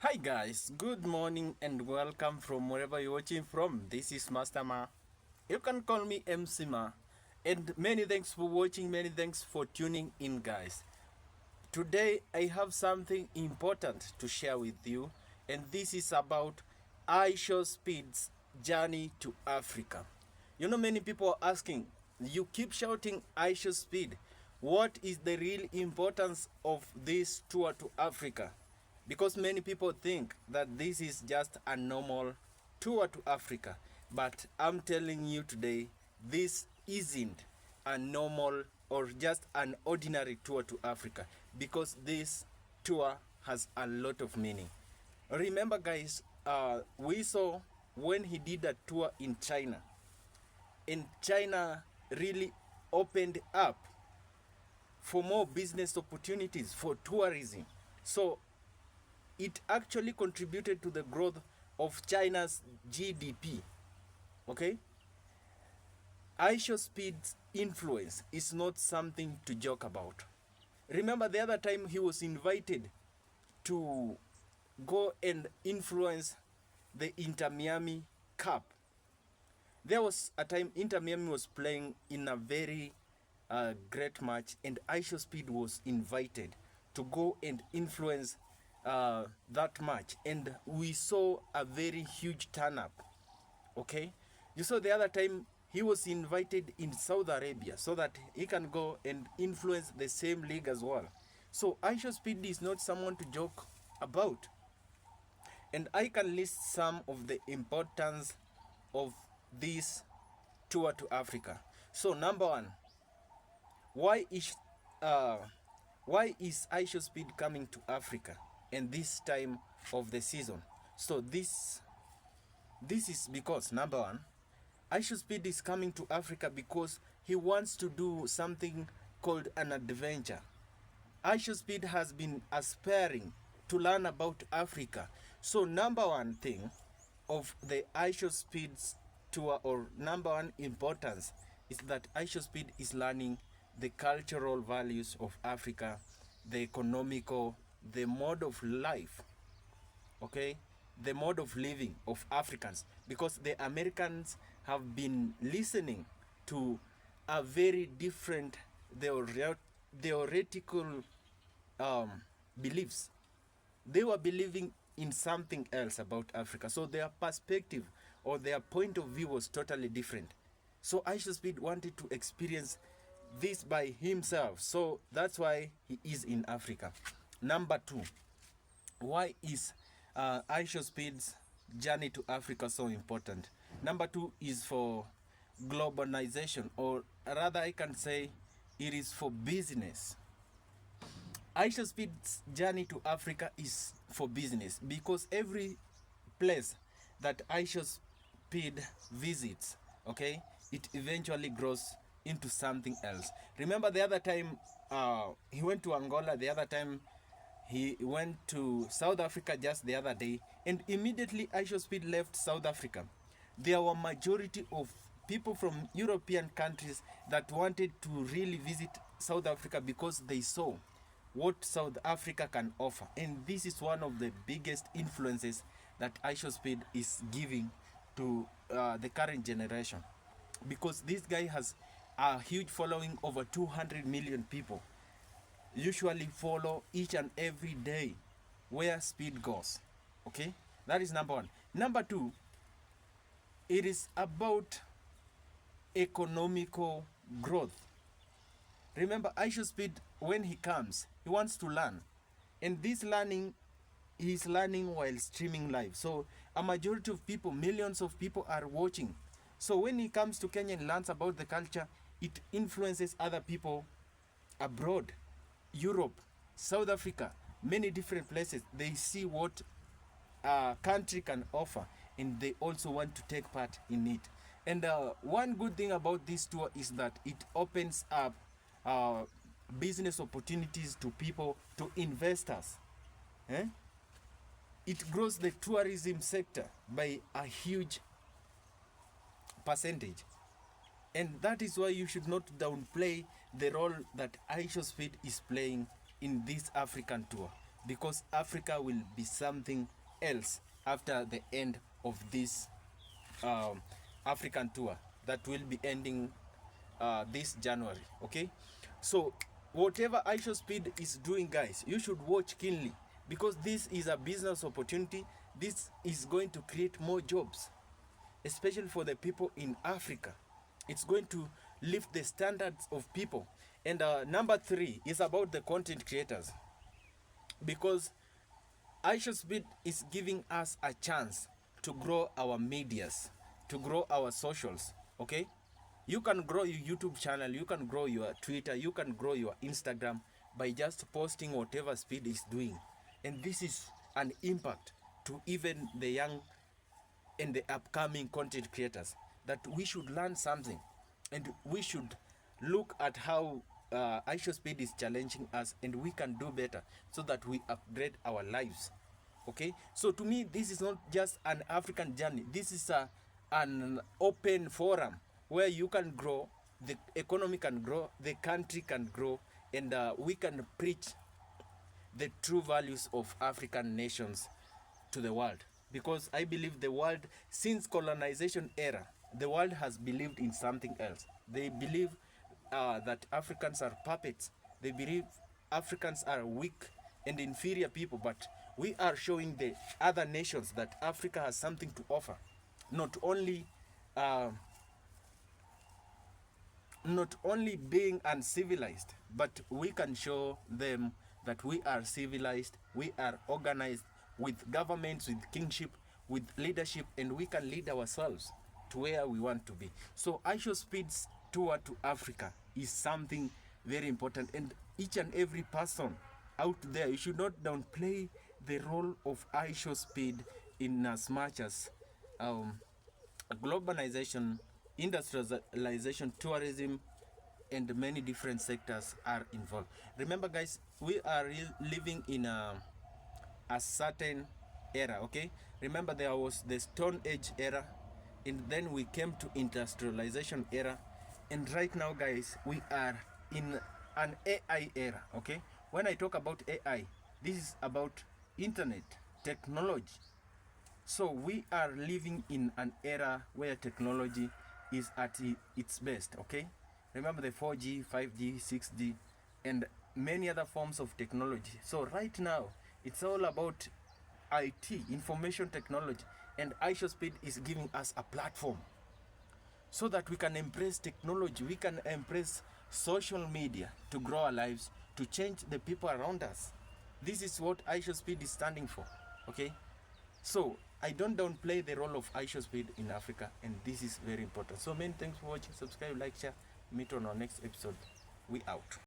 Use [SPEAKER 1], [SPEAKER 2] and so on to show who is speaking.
[SPEAKER 1] Hi guys, good morning and welcome from wherever you're watching from. This is Master Ma. You can call me MC Ma. And many thanks for watching, many thanks for tuning in guys. Today I have something important to share with you, and this is about Ishow Speed's journey to Africa. You know, many people are asking, you keep shouting Ishow Speed. What is the real importance of this tour to Africa? Because many people think that this is just a normal tour to Africa. But I'm telling you today, this isn't a normal or just an ordinary tour to Africa, because this tour has a lot of meaning. Remember guys, we saw when he did a tour in China, and China really opened up for more business opportunities for tourism. So it actually contributed to the growth of China's GDP. Okay? Ishow Speed's influence is not something to joke about. Remember the other time he was invited to go and influence the Inter Miami Cup. There was a time Inter Miami was playing in a very great match, and Ishow Speed was invited to go and influence that match, and we saw a very huge turn up. Okay, you saw the other time he was invited in Saudi Arabia so that he can go and influence the same league as well. So Ishow Speed is not someone to joke about, and I can list some of the importance of this tour to Africa. So number one, why is uh, Ishow Speed coming to Africa and this time of the season? So this is because number one, Ishow Speed is coming to Africa because he wants to do something called an adventure. Ishow Speed has been aspiring to learn about Africa. So number one thing of the Ishow Speed's tour, or number one importance, is that Ishow Speed is learning the cultural values of Africa, the economical, the mode of life, okay, the mode of living of Africans, because the Americans have been listening to a very different theoretical beliefs. They were believing in something else about Africa, so their perspective or their point of view was totally different. So Ishow Speed wanted to experience this by himself, so that's why he is in Africa. Number two, why is Ishow Speed's journey to Africa so important? Number two is for globalization, or rather I can say it is for business. Ishow Speed's journey to Africa is for business, because every place that Ishow Speed visits, okay, it eventually grows into something else. Remember the other time he went to Angola, the other time he went to South Africa just the other day, and immediately Ishow Speed left South Africa. There were majority of people from European countries that wanted to really visit South Africa because they saw what South Africa can offer. And this is one of the biggest influences that Ishow Speed is giving to the current generation, because this guy has a huge following. Over 200 million people usually follow each and every day where Speed goes. Okay, that is number one. Number two, it is about economical growth. Remember, Ishow Speed, when he comes, he wants to learn, and this learning, he's learning while streaming live. So a majority of people, millions of people are watching. So when he comes to Kenya and learns about the culture, it influences other people abroad, Europe, South Africa, many different places. They see what a country can offer, and they also want to take part in it. And one good thing about this tour is that it opens up business opportunities to people, to investors. Eh? It grows the tourism sector by a huge percentage. And that is why you should not downplay the role that Ishow Speed is playing in this African tour. because Africa will be something else after the end of this African tour that will be ending this January. Okay, so whatever Ishow Speed is doing, guys, you should watch keenly, because this is a business opportunity. This is going to create more jobs, especially for the people in Africa. It's going to lift the standards of people. And number 3 is about the content creators, because Ishow Speed is giving us a chance to grow our medias, to grow our socials. Okay, you can grow your YouTube channel, you can grow your Twitter, you can grow your Instagram by just posting whatever Speed is doing. And this is an impact to even the young and the upcoming content creators, that we should learn something, and we should look at how Ishow Speed is challenging us, and we can do better so that we upgrade our lives. Okay, so to me, this is not just an African journey. This is an open forum where you can grow, the economy can grow, the country can grow, and we can preach the true values of African nations to the world. Because I believe the world, since colonization era, the world has believed in something else. They believe that Africans are puppets. They believe Africans are weak and inferior people, but we are showing the other nations that Africa has something to offer. Not only being uncivilized, but we can show them that we are civilized, we are organized, with governments, with kingship, with leadership, and we can lead ourselves to where we want to be. So Ishow Speed's tour to Africa is something very important, and each and every person out there, you should not downplay the role of Ishow Speed, in as much as globalization, industrialization, tourism, and many different sectors are involved. Remember, guys, we are living in a certain era. Okay, remember there was the Stone Age era, and then we came to industrialization era, and right now, guys, we are in an AI era. Okay, when I talk about AI, this is about internet technology. So we are living in an era where technology is at its best. Okay, remember the 4G, 5G, 6G, and many other forms of technology. So right now, it's all about IT, information technology, and Ishow Speed is giving us a platform so that we can embrace technology, we can embrace social media to grow our lives, to change the people around us. This is what Ishow Speed is standing for. Okay, so I don't downplay the role of Ishow Speed in Africa, and this is very important. So many thanks for watching. Subscribe, like, share. Meet on our next episode. We out.